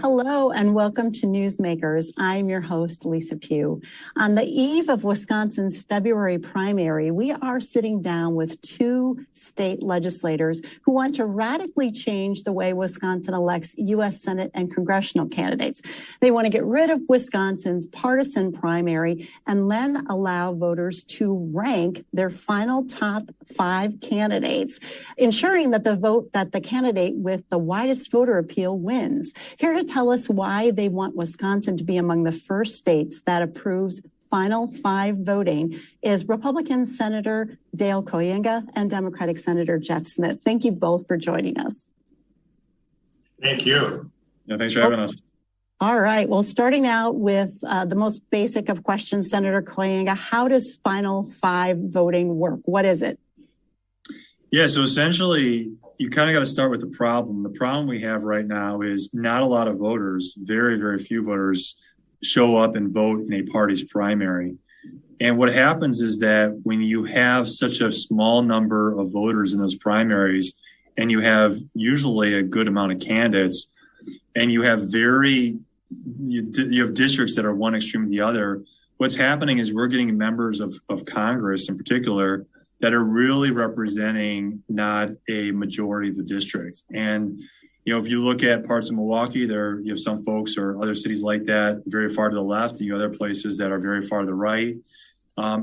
Hello and welcome to Newsmakers. I'm your host, Lisa Pugh. On the eve of Wisconsin's February primary, we are sitting down with two state legislators who want to radically change the way Wisconsin elects U.S. Senate and congressional candidates. They want to get rid of Wisconsin's partisan primary and then allow voters to rank their final top 5 candidates, ensuring that the candidate with the widest voter appeal wins. Here to tell us why they want Wisconsin to be among the first states that approves final 5 voting is Republican Senator Dale Kooyenga and Democratic Senator Jeff Smith. Thank you both for joining us. Thank you. Yeah, thanks for having us. All right. Well, starting out with the most basic of questions, Senator Kooyenga, how does final 5 voting work? What is it? Yeah, so essentially, you kind of got to start with the problem. The problem we have right now is not a lot of voters, very, very few voters show up and vote in a party's primary. And what happens is that when you have such a small number of voters in those primaries, and you have usually a good amount of candidates, and you have you have districts that are one extreme to the other, what's happening is we're getting members of Congress in particular that are really representing not a majority of the districts. And, if you look at parts of Milwaukee, you have some folks or other cities like that very far to the left, and you have other places that are very far to the right.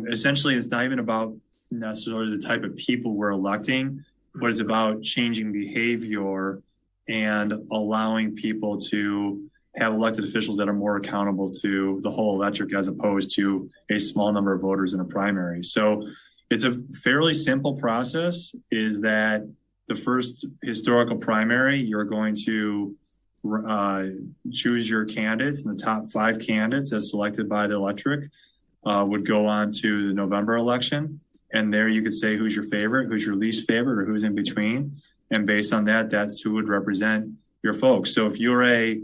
Essentially, it's not even about necessarily the type of people we're electing, but it's about changing behavior and allowing people to have elected officials that are more accountable to the whole electorate as opposed to a small number of voters in a primary. So it's a fairly simple process, is that the first historical primary, you're going to choose your candidates, and the top 5 candidates as selected by the electorate would go on to the November election. And there you could say who's your favorite, who's your least favorite, or who's in between. And based on that, that's who would represent your folks. So if you're a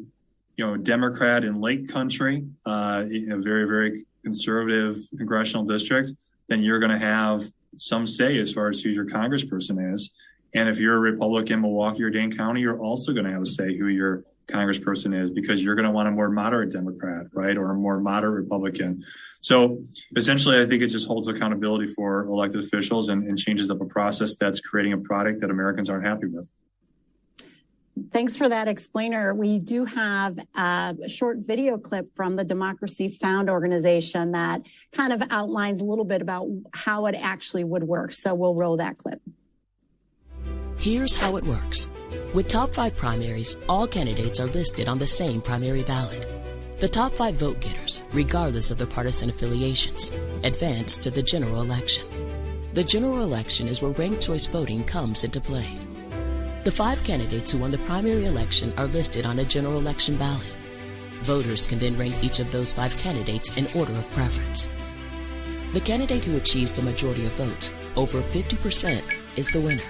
Democrat in Lake Country, in a very, very conservative congressional district, then you're going to have some say as far as who your congressperson is. And if you're a Republican in Milwaukee or Dane County, you're also going to have a say who your congressperson is, because you're going to want a more moderate Democrat, right, or a more moderate Republican. So essentially, I think it just holds accountability for elected officials and changes up a process that's creating a product that Americans aren't happy with. Thanks for that explainer. We do have a short video clip from the Democracy Found organization that kind of outlines a little bit about how it actually would work. So we'll roll that clip. Here's how it works. With top 5 primaries, all candidates are listed on the same primary ballot. The top 5 vote getters, regardless of their partisan affiliations, advance to the general election. The general election is where ranked choice voting comes into play. The 5 candidates who won the primary election are listed on a general election ballot. Voters can then rank each of those 5 candidates in order of preference. The candidate who achieves the majority of votes, over 50%, is the winner.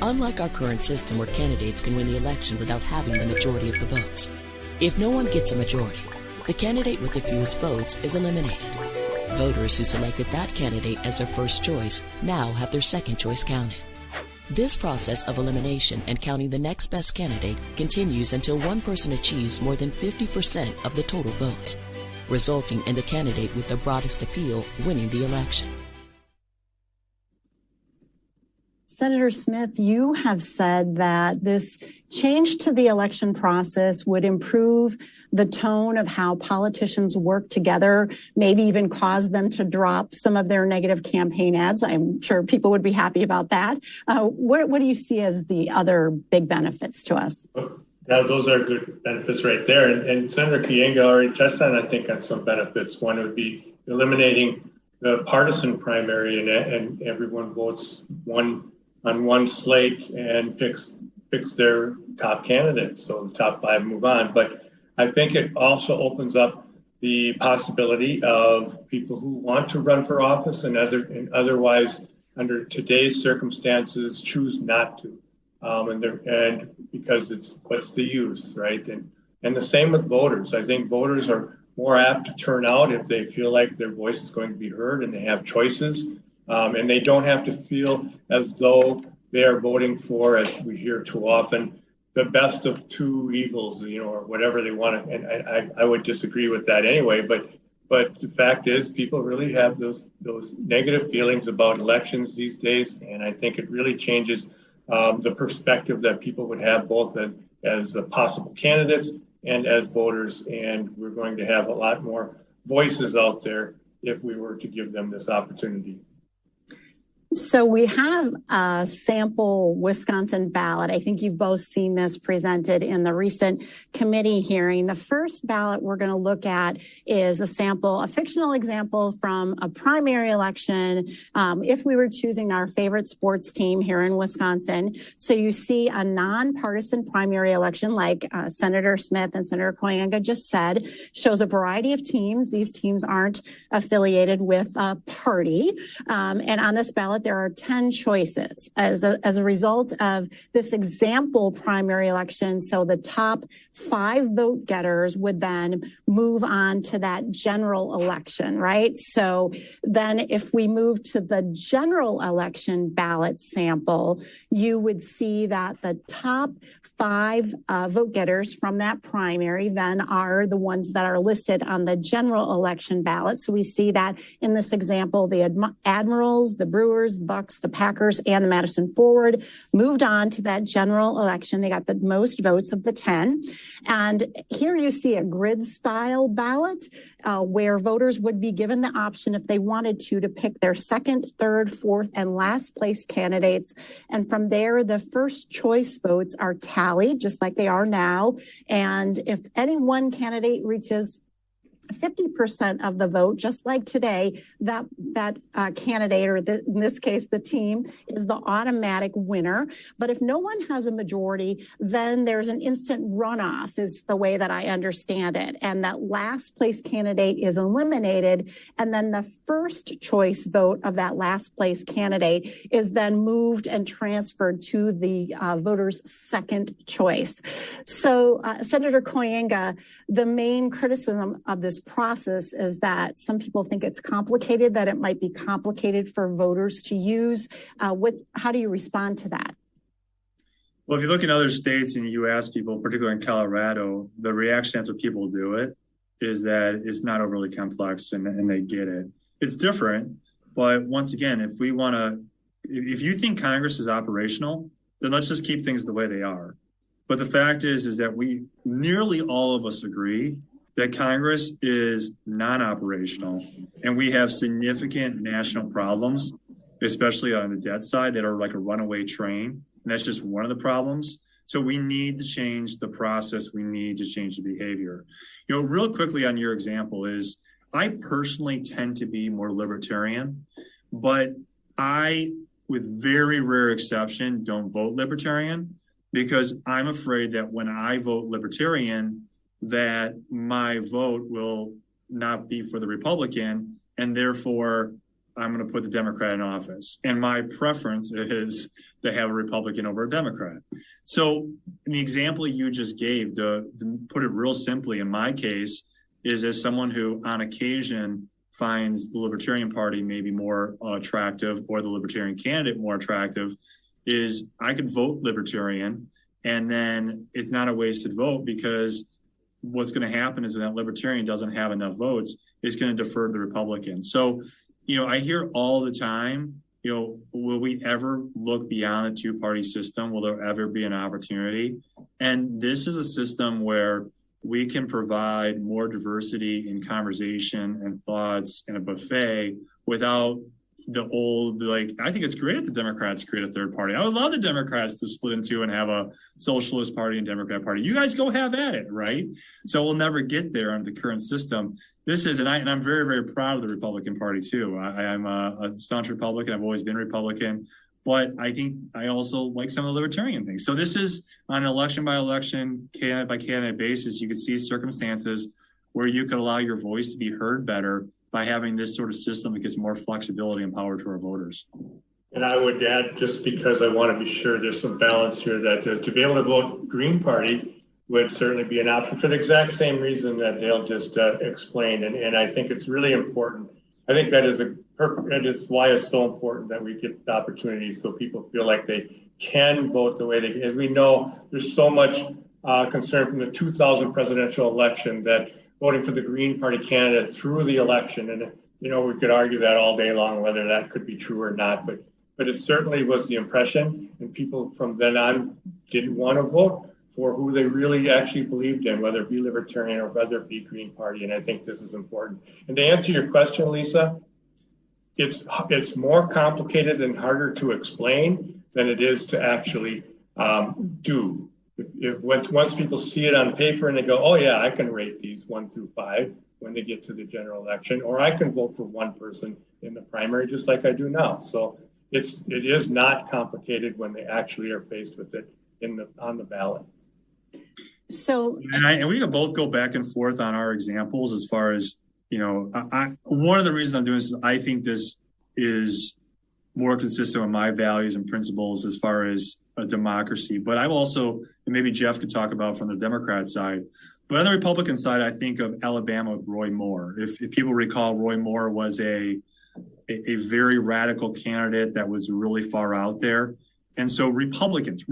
Unlike our current system where candidates can win the election without having the majority of the votes, if no one gets a majority, the candidate with the fewest votes is eliminated. Voters who selected that candidate as their first choice now have their second choice counted. This process of elimination and counting the next best candidate continues until one person achieves more than 50% of the total votes, resulting in the candidate with the broadest appeal winning the election. Senator Smith, you have said that this change to the election process would improve the tone of how politicians work together, maybe even cause them to drop some of their negative campaign ads. I'm sure people would be happy about that. What do you see as the other big benefits to us? Yeah, those are good benefits right there. And Senator Kooyenga already touched on, I think, on some benefits. One would be eliminating the partisan primary, and everyone votes on one slate and picks their top candidate. So the top 5 move on. But I think it also opens up the possibility of people who want to run for office and otherwise, under today's circumstances, choose not to. And because it's what's the use, right? And the same with voters. I think voters are more apt to turn out if they feel like their voice is going to be heard and they have choices, and they don't have to feel as though they are voting for, as we hear too often, the best of two evils, or whatever they want to. And I would disagree with that anyway. But the fact is, people really have those negative feelings about elections these days, and I think it really changes the perspective that people would have both as possible candidates and as voters. And we're going to have a lot more voices out there if we were to give them this opportunity. So we have a sample Wisconsin ballot. I think you've both seen this presented in the recent committee hearing. The first ballot we're going to look at is a fictional example from a primary election. If we were choosing our favorite sports team here in Wisconsin. So you see a nonpartisan primary election like Senator Smith and Senator Kooyenga just said, shows a variety of teams. These teams aren't affiliated with a party. And on this ballot, there are 10 choices as a result of this example primary election. So the top 5 vote getters would then move on to that general election, right? So then if we move to the general election ballot sample, you would see that the top 5 vote getters from that primary then are the ones that are listed on the general election ballot. So we see that in this example, the Admirals, the Brewers, the Bucks, the Packers, and the Madison Forward moved on to that general election. They got the most votes of the 10. And here you see a grid style ballot where voters would be given the option if they wanted to pick their second, third, fourth, and last place candidates. And from there, the first choice votes are tallied just like they are now. And if any one candidate reaches 50% of the vote, just like today, that candidate, or in this case, the team, is the automatic winner. But if no one has a majority, then there's an instant runoff, is the way that I understand it. And that last place candidate is eliminated. And then the first choice vote of that last place candidate is then moved and transferred to the voters' second choice. So, Senator Kooyenga, the main criticism of this process is that some people think it's complicated, that it might be complicated for voters to use. How do you respond to that? Well, if you look in other states and you ask people, particularly in Colorado, the reaction after people do it is that it's not overly complex and they get it. It's different, but once again, if you think Congress is operational, then let's just keep things the way they are. But the fact is that nearly all of us agree that Congress is non-operational, and we have significant national problems, especially on the debt side, that are like a runaway train. And that's just one of the problems. So we need to change the process. We need to change the behavior. Real quickly on your example is, I personally tend to be more libertarian, but I, with very rare exception, don't vote libertarian, because I'm afraid that when I vote libertarian, that my vote will not be for the Republican, and therefore I'm going to put the Democrat in office. And my preference is to have a Republican over a Democrat. So the example you just gave, to put it real simply, in my case, is as someone who on occasion finds the Libertarian Party maybe more attractive, or the Libertarian candidate more attractive, is I could vote Libertarian, and then it's not a wasted vote, because what's going to happen is when that Libertarian doesn't have enough votes, it's going to defer to the Republican. So, I hear all the time, will we ever look beyond a two-party system? Will there ever be an opportunity? And this is a system where we can provide more diversity in conversation and thoughts in a buffet without the old, I think it's great if the Democrats create a third party. I would love the Democrats to split in two and have a socialist party and Democrat party. You guys go have at it, right? So we'll never get there under the current system. This is, and I'm very, very proud of the Republican Party too. I'm a staunch Republican. I've always been Republican, but I think I also like some of the libertarian things. So this is on an election by election, candidate by candidate basis. You can see circumstances where you could allow your voice to be heard better by having this sort of system that gives more flexibility and power to our voters. And I would add, just because I want to be sure there's some balance here, that to be able to vote Green Party would certainly be an option for the exact same reason that Dale just explained. And I think it's really important. I think that is why it's so important that we get the opportunity, so people feel like they can vote the way they can. As we know, there's so much concern from the 2000 presidential election that voting for the Green Party candidate through the election, and we could argue that all day long whether that could be true or not, but it certainly was the impression, and people from then on didn't want to vote for who they really actually believed in, whether it be Libertarian or whether it be Green Party. And I think this is important. And to answer your question, Lisa, it's more complicated and harder to explain than it is to actually do. Once people see it on paper and they go, oh yeah, I can rate these 1 through 5 when they get to the general election, or I can vote for one person in the primary just like I do now. So it is not complicated when they actually are faced with it on the ballot. So, and we can both go back and forth on our examples as far as, one of the reasons I'm doing this is I think this is more consistent with my values and principles as far as a democracy. But I've also, and maybe Jeff could talk about from the Democrat side, but on the Republican side, I think of Alabama with Roy Moore. If people recall, Roy Moore was a very radical candidate that was really far out there. And so Republicans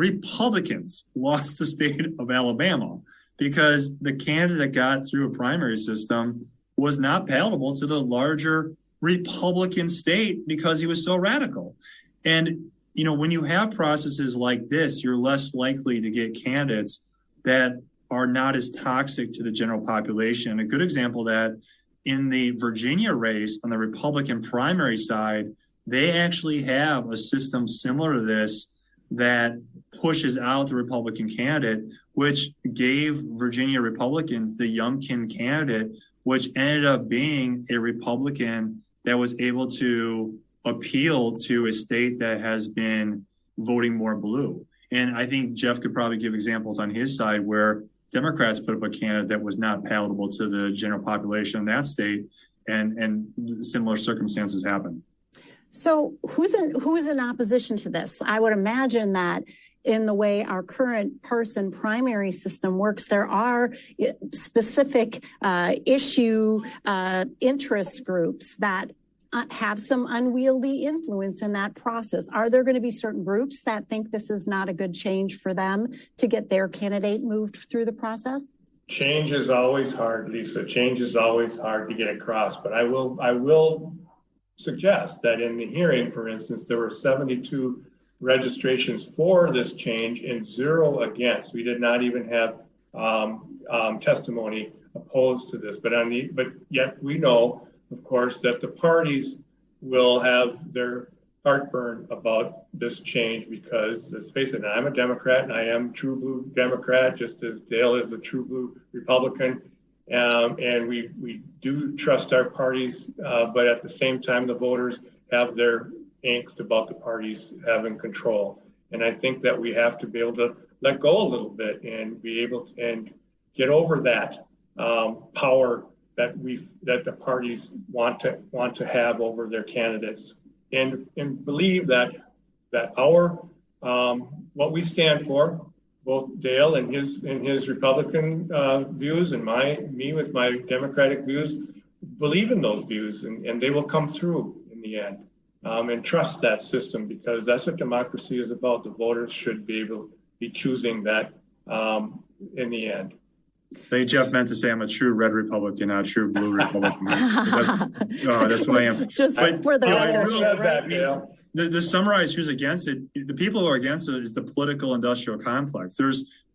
lost the state of Alabama because the candidate that got through a primary system was not palatable to the larger Republican state because he was so radical. And, when you have processes like this, you're less likely to get candidates that are not as toxic to the general population. A good example of that in the Virginia race on the Republican primary side, they actually have a system similar to this that pushes out the Republican candidate, which gave Virginia Republicans the Youngkin candidate, which ended up being a Republican that was able to appeal to a state that has been voting more blue. And I think Jeff could probably give examples on his side where Democrats put up a candidate that was not palatable to the general population in that state, and similar circumstances happen. So who's in opposition to this? I would imagine that in the way our current partisan primary system works, there are specific interest groups that have some unwieldy influence in that process. Are there going to be certain groups that think this is not a good change for them to get their candidate moved through the process? Change is always hard, Lisa. Change is always hard to get across. But I will suggest that in the hearing, for instance, there were 72 registrations for this change and 0 against. We did not even have testimony opposed to this. But yet we know, of course, that the parties will have their heartburn about this change because, let's face it, I'm a Democrat and I am true blue Democrat, just as Dale is the true blue Republican. And we do trust our parties, but at the same time, the voters have their angst about the parties having control. And I think that we have to be able to let go a little bit and be able to and get over that power that the parties want to have over their candidates, and believe that our what we stand for, both Dale and his Republican views and me with my Democratic views, believe in those views, and they will come through in the end, and trust that system, because that's what democracy is about. The voters should be able to be choosing that in the end. I think Jeff meant to say I'm a true red Republican, not a true blue Republican. That's what I am. Just for the record. To summarize who's against it, the people who are against it is the political industrial complex.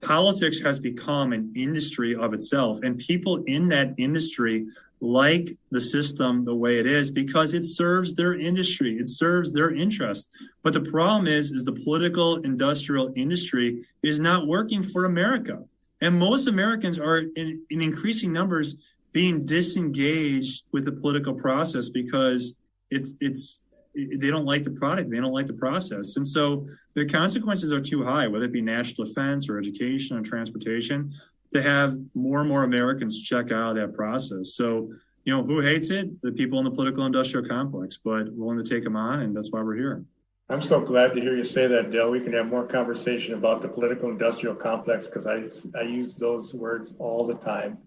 Politics has become an industry of itself, and people in that industry like the system the way it is because it serves their industry, it serves their interest. But the problem is the political industrial industry is not working for America. And most Americans are in increasing numbers being disengaged with the political process because they don't like the product. They don't like the process. And so the consequences are too high, whether it be national defense or education or transportation, to have more and more Americans check out of that process. So, who hates it? The people in the political industrial complex, but willing to take them on. And that's why we're here. I'm so glad to hear you say that, Dale. We can have more conversation about the political industrial complex because I use those words all the time.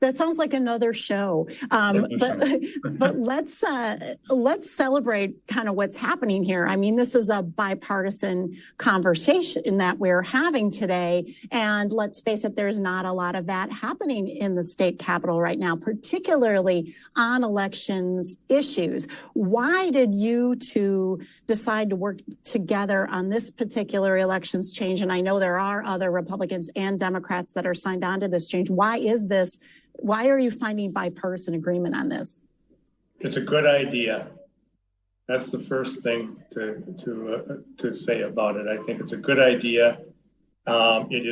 That sounds like another show. But let's celebrate kind of what's happening here. I mean, this is a bipartisan conversation that we're having today. And let's face it, there's not a lot of that happening in the state capitol right now, particularly on elections issues. Why did you two decide to work together on this particular elections change? And I know there are other Republicans and Democrats that are signed on to this change. Why is this? Why are you finding bipartisan agreement on this? It's a good idea. That's the first thing to say about it. I think it's a good idea. It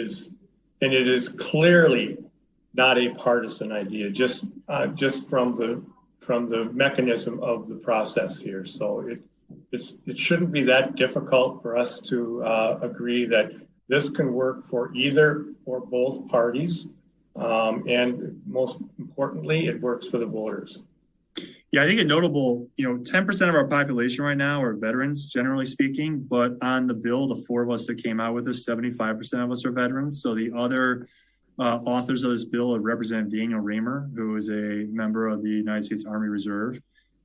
is clearly not a partisan idea, just from the mechanism of the process here. So it shouldn't be that difficult for us to agree that this can work for either or both parties. And most importantly, it works for the voters. Yeah, I think a notable, 10% of our population right now are veterans, generally speaking. But on the bill, the four of us that came out with this, 75% of us are veterans. So the other authors of this bill represent Daniel Raymer, who is a member of the United States Army Reserve,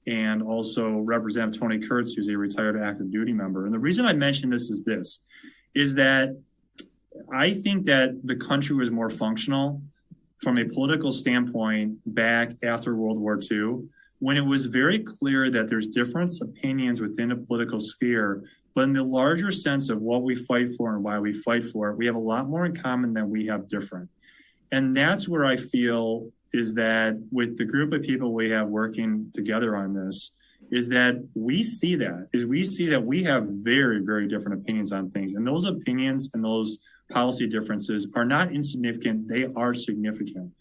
and also Representative Tony Kurtz, who's a retired active duty member. And the reason I mention this is that I think that the country was more functional from a political standpoint back after World War II, when it was very clear that there's different opinions within a political sphere, but in the larger sense of what we fight for and why we fight for it, we have a lot more in common than we have different. And that's where I feel is that with the group of people we have working together on this, is that we see that we have very, very different opinions on things. And those opinions and those policy differences are not insignificant, they are significant.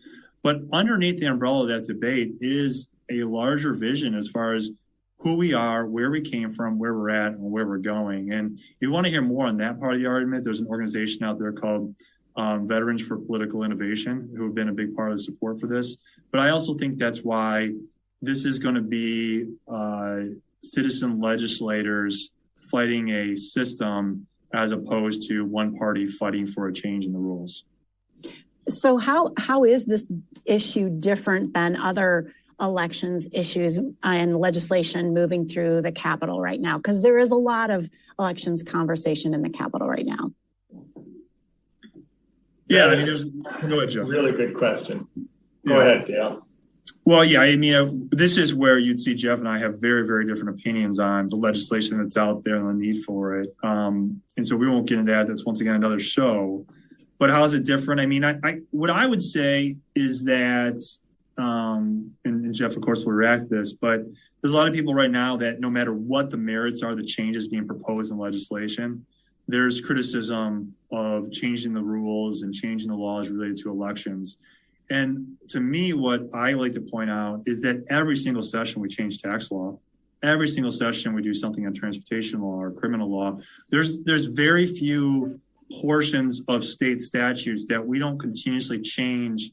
But underneath the umbrella of that debate is a larger vision as far as who we are, where we came from, where we're at, and where we're going. And if you want to hear more on that part of the argument, there's an organization out there called Veterans for Political Innovation, who have been a big part of the support for this. But I also think that's why this is going to be citizen legislators fighting a system as opposed to one party fighting for a change in the rules. So how is this issue different than other elections issues and legislation moving through the Capitol right now? Because there is a lot of elections conversation in the Capitol right now. Yeah, I mean, go ahead, Jeff. Really good question. Go ahead, Dale. Well, yeah, I mean, this is where you'd see Jeff and I have very, very different opinions on the legislation that's out there and the need for it. And so we won't get into that. That's once again another show. But how is it different? I mean, what I would say is that, and Jeff, of course, will react to this, but there's a lot of people right now that no matter what the merits are, the changes being proposed in legislation, there's criticism of changing the rules and changing the laws related to elections. And to me, what I like to point out is that every single session we change tax law, every single session we do something on transportation law or criminal law. There's very few portions of state statutes that we don't continuously change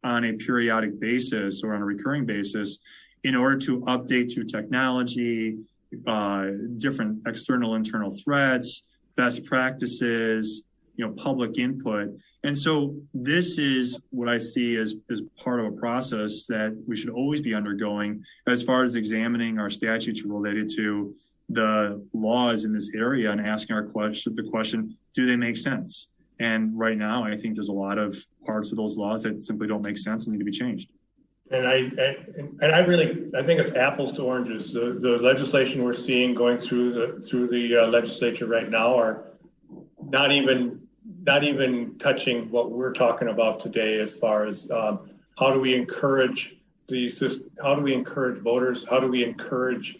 on a periodic basis or on a recurring basis in order to update to technology, different external, internal threats, best practices, public input. And so this is what I see as part of a process that we should always be undergoing as far as examining our statutes related to the laws in this area and asking the question, do they make sense? And right now, I think there's a lot of parts of those laws that simply don't make sense and need to be changed. And I think it's apples to oranges. The legislation we're seeing going through the legislature right now are not even touching what we're talking about today as far as how do we encourage voters, how do we encourage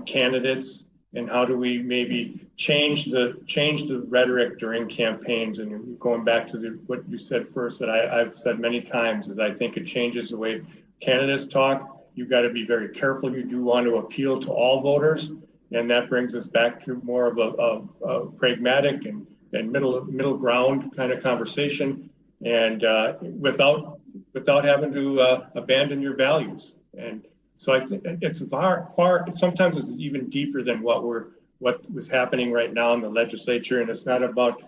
candidates, and how do we maybe change the rhetoric during campaigns. And going back to what you said first, that I've said many times, is I think it changes the way candidates talk. You've got to be very careful. You do want to appeal to all voters, and that brings us back to more of a pragmatic and middle ground kind of conversation, and without having to abandon your values. And so I think it's far. Sometimes it's even deeper than what was happening right now in the legislature, and it's not about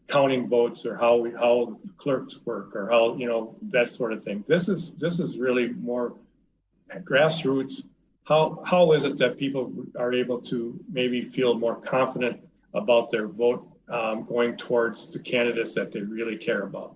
counting votes or how clerks work or how, that sort of thing. This is really more grassroots. How is it that people are able to maybe feel more confident about their vote going towards the candidates that they really care about?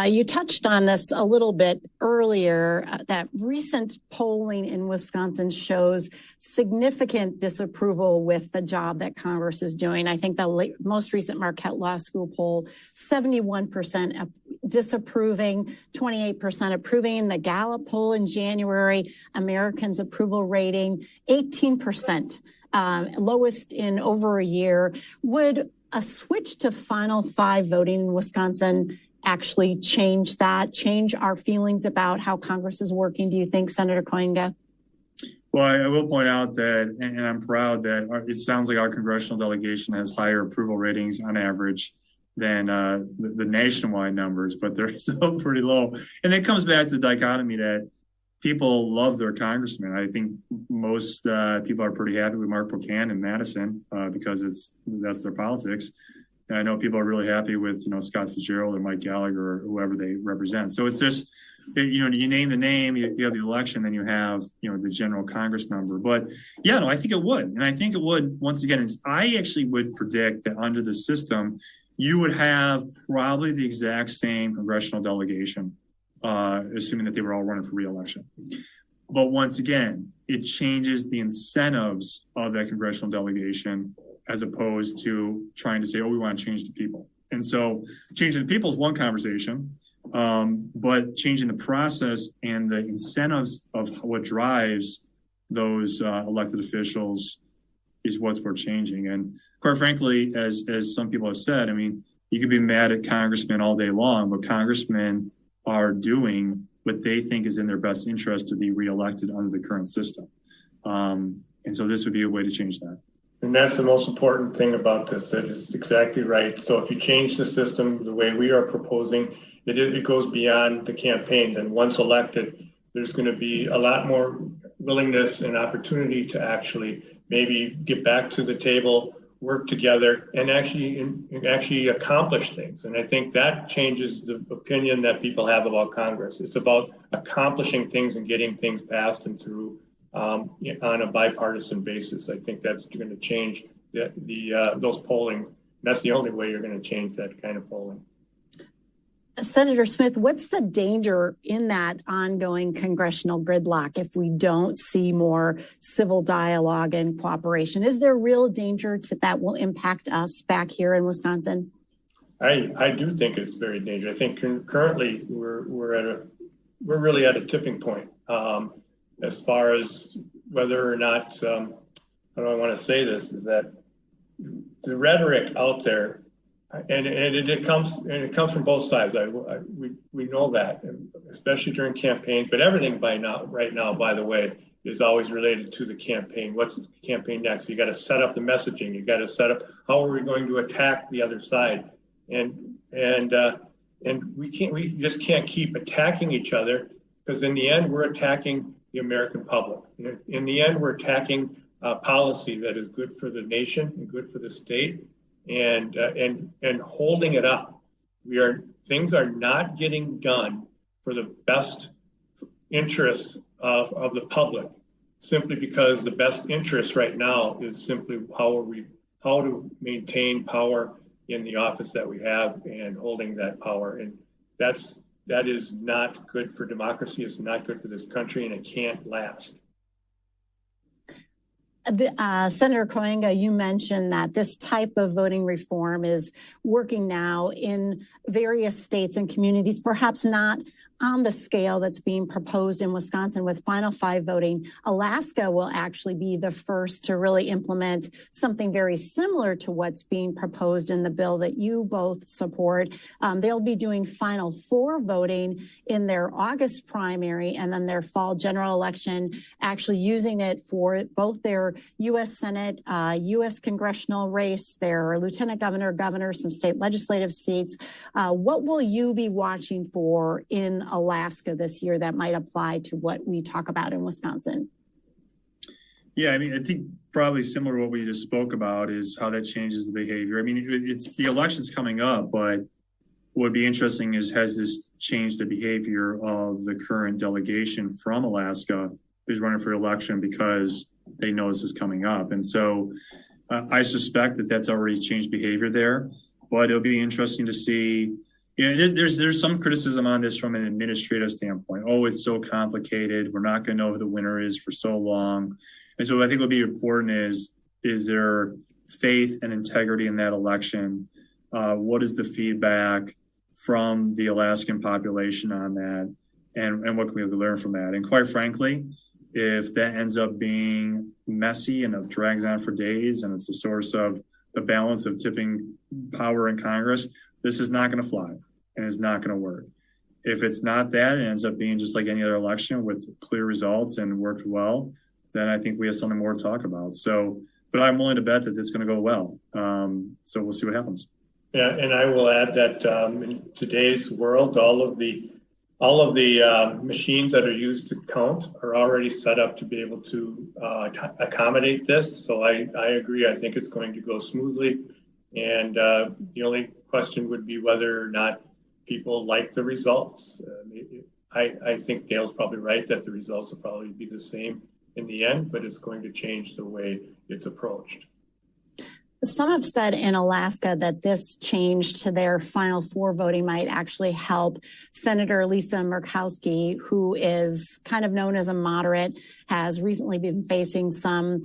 You touched on this a little bit earlier, that recent polling in Wisconsin shows significant disapproval with the job that Congress is doing. I think the most recent Marquette Law School poll, 71% disapproving, 28% approving. The Gallup poll in January, Americans' approval rating, 18%, lowest in over a year. Would a switch to Final Five voting in Wisconsin actually change our feelings about how Congress is working, do you think, Senator Kooyenga? Well, I will point out that, and I'm proud that it sounds like our congressional delegation has higher approval ratings on average than the nationwide numbers, but they're still pretty low. And it comes back to the dichotomy that people love their congressman. I think most people are pretty happy with Mark Buchanan in Madison because that's their politics. And I know people are really happy with, Scott Fitzgerald or Mike Gallagher or whoever they represent. So it's just, you name the name, you have the election, then you have, the general Congress number. But yeah, no, I think it would. And I think it would, once again, I actually would predict that under the system, you would have probably the exact same congressional delegation, assuming that they were all running for re-election. But once again, it changes the incentives of that congressional delegation as opposed to trying to say, we want to change the people. And so changing the people is one conversation, but changing the process and the incentives of what drives those elected officials is what's we're changing. And quite frankly, as some people have said, you could be mad at congressmen all day long, but congressmen are doing what they think is in their best interest to be reelected under the current system. And so this would be a way to change that. And that's the most important thing about this. That is exactly right. So if you change the system the way we are proposing, it goes beyond the campaign. Then once elected, there's going to be a lot more willingness and opportunity to actually maybe get back to the table, work together, and actually accomplish things. And I think that changes the opinion that people have about Congress. It's about accomplishing things and getting things passed and through on a bipartisan basis. I think that's going to change those polling. That's the only way you're going to change that kind of polling. Senator Smith, what's the danger in that ongoing congressional gridlock if we don't see more civil dialogue and cooperation? Is there real danger that will impact us back here in Wisconsin? I do think it's very dangerous. I think currently we're really at a tipping point as far as whether or not, how do I want to say this, is that the rhetoric out there, and it comes from both sides. We know that, especially during campaigns. But everything right now, by the way, is always related to the campaign. What's the campaign next? You got to set up the messaging. You got to set up how are we going to attack the other side, and we just can't keep attacking each other, because in the end we're attacking the American public. In the end, we're attacking policy that is good for the nation and good for the state. And holding it up. Things are not getting done for the best interest of the public, simply because the best interest right now is simply how to maintain power in the office that we have and holding that power. And that is not good for democracy. It's not good for this country, and it can't last. Senator Kooyenga, you mentioned that this type of voting reform is working now in various states and communities, perhaps not on the scale that's being proposed in Wisconsin with Final Five voting. Alaska will actually be the first to really implement something very similar to what's being proposed in the bill that you both support. They'll be doing Final Four voting in their August primary and then their fall general election, actually using it for both their U.S. Senate, U.S. Congressional race, their lieutenant governor, some state legislative seats. What will you be watching for in Alaska this year that might apply to what we talk about in Wisconsin? Yeah, I mean, I think probably similar to what we just spoke about is how that changes the behavior. I mean, it's the election's coming up, but what would be interesting is, has this changed the behavior of the current delegation from Alaska who's running for election because they know this is coming up? And so I suspect that that's already changed behavior there, but it'll be interesting to see. You know, there's some criticism on this from an administrative standpoint. Oh, it's so complicated. We're not going to know who the winner is for so long. And so I think what will be important is there faith and integrity in that election? What is the feedback from the Alaskan population on that? And what can we learn from that? And quite frankly, if that ends up being messy and it drags on for days and it's a source of the balance of tipping power in Congress, this is not going to fly and it's not going to work. If it's not that, it ends up being just like any other election with clear results and worked well, then I think we have something more to talk about. So, but I'm willing to bet that it's going to go well. So we'll see what happens. Yeah, and I will add that in today's world, all of the machines that are used to count are already set up to be able to accommodate this. So I agree. I think it's going to go smoothly. And the only question would be whether or not people like the results. I think Dale's probably right that the results will probably be the same in the end, but it's going to change the way it's approached. Some have said in Alaska that this change to their Final Four voting might actually help. Senator Lisa Murkowski, who is kind of known as a moderate, has recently been facing some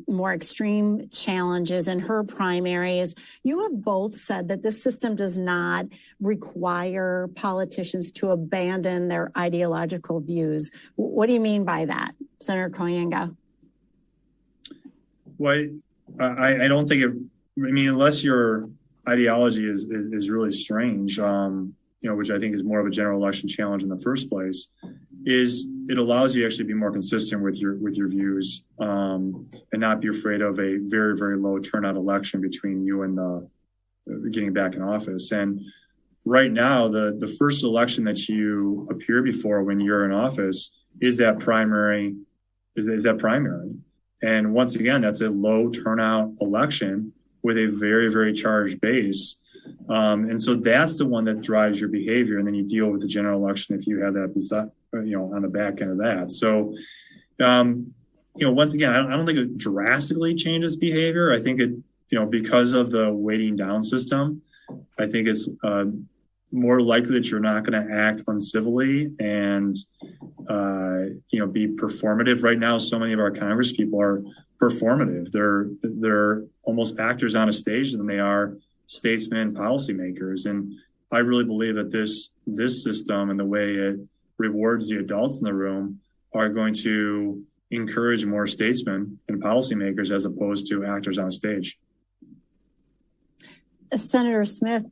more extreme challenges in her primaries. You have both said that this system does not require politicians to abandon their ideological views. What do you mean by that, Senator Kooyenga? Well, I don't think it, I mean, unless your ideology is really strange, which I think is more of a general election challenge in the first place, is it allows you actually to be more consistent with your views and not be afraid of a very, very low turnout election between you and getting back in office. And right now, the first election that you appear before when you're in office is that primary. And once again, that's a low turnout election with a very, very charged base. And so that's the one that drives your behavior. And then you deal with the general election if you have that beside, on the back end of that. So, once again, I don't think it drastically changes behavior. I think it, because of the weighting down system, I think it's more likely that you're not going to act uncivilly and be performative. Right now, so many of our Congress people are performative. They're almost actors on a stage than they are statesmen, policymakers. And I really believe that this system and the way it rewards the adults in the room are going to encourage more statesmen and policymakers as opposed to actors on a stage. Senator Smith,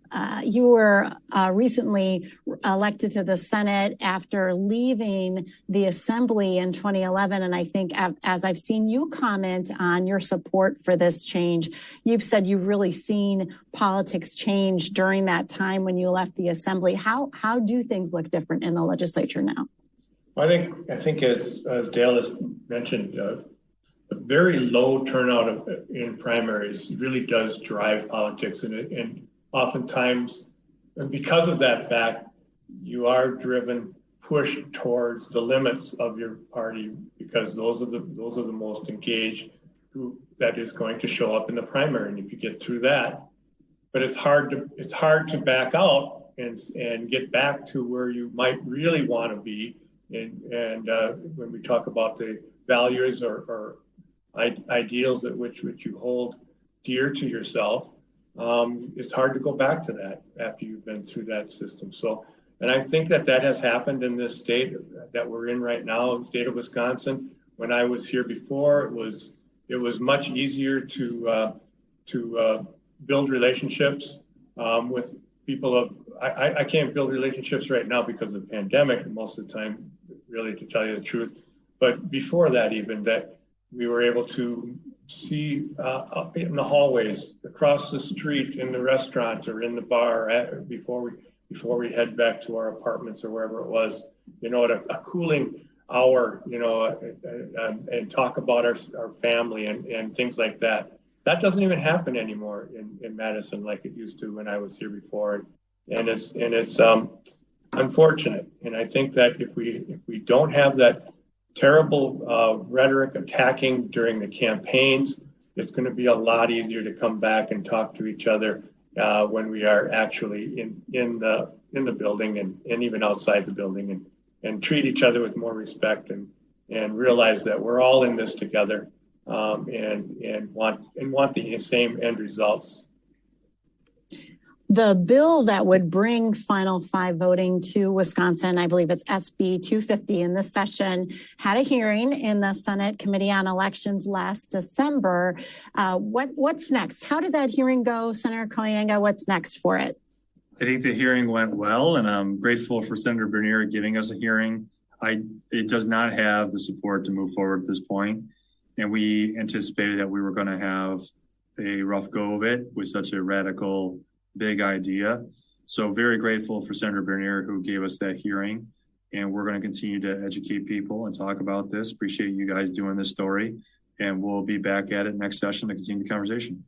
you were recently elected to the Senate after leaving the Assembly in 2011. And I think as I've seen you comment on your support for this change, you've said you've really seen politics change during that time when you left the Assembly. How do things look different in the legislature now? Well, I think as Dale has mentioned, a very low turnout in primaries really does drive politics, and oftentimes, because of that fact, you are pushed towards the limits of your party because those are the most engaged that is going to show up in the primary, and if you get through that, but it's hard to back out and get back to where you might really want to be, and when we talk about the values or ideals at which you hold dear to yourself, it's hard to go back to that after you've been through that system. So, and I think that has happened in this state that we're in right now, the state of Wisconsin. When I was here before, it was much easier to build relationships with people. I can't build relationships right now because of the pandemic most of the time, really, to tell you the truth. But before that, even that, we were able to see in the hallways, across the street, in the restaurant or in the bar before we head back to our apartments or wherever it was, at a cooling hour, and talk about our family and things like that. That doesn't even happen anymore in Madison like it used to when I was here before, and it's unfortunate. And I think that if we don't have that terrible rhetoric attacking during the campaigns, it's going to be a lot easier to come back and talk to each other when we are actually in the building and even outside the building, and treat each other with more respect and realize that we're all in this together, and want the same end results. The bill that would bring Final 5 voting to Wisconsin, I believe it's SB 250 in this session, had a hearing in the Senate Committee on Elections last December. What's next? How did that hearing go, Senator Kooyenga? What's next for it? I think the hearing went well, and I'm grateful for Senator Bernier giving us a hearing. It does not have the support to move forward at this point, and we anticipated that we were going to have a rough go of it with such a radical, big idea. So very grateful for Senator Bernier who gave us that hearing, and we're going to continue to educate people and talk about this. Appreciate you guys doing this story, and we'll be back at it next session to continue the conversation.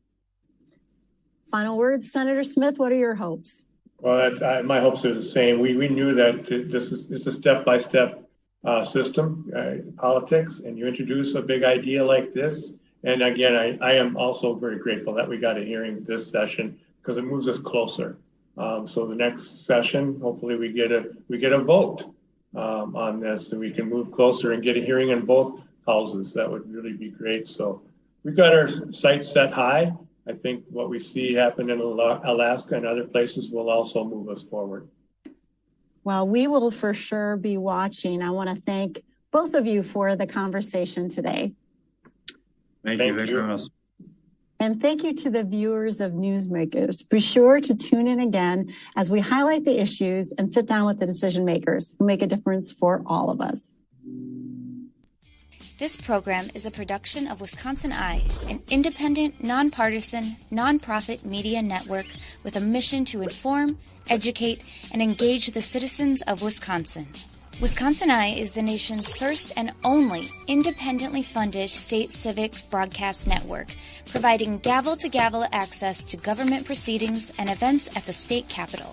Final words, Senator Smith, what are your hopes? Well, my hopes are the same. We knew that it's a step-by-step system, politics, and you introduce a big idea like this. And again, I am also very grateful that we got a hearing this session, because it moves us closer. So the next session, hopefully we get a vote on this, and we can move closer and get a hearing in both houses. That would really be great. So we've got our sights set high. I think what we see happen in Alaska and other places will also move us forward. Well, we will for sure be watching. I want to thank both of you for the conversation today. Thank you. Thanks for having us. And thank you to the viewers of Newsmakers. Be sure to tune in again as we highlight the issues and sit down with the decision makers who make a difference for all of us. This program is a production of Wisconsin Eye, an independent, nonpartisan, nonprofit media network with a mission to inform, educate, and engage the citizens of Wisconsin. Wisconsin Eye is the nation's first and only independently funded state civics broadcast network, providing gavel-to-gavel access to government proceedings and events at the state capitol.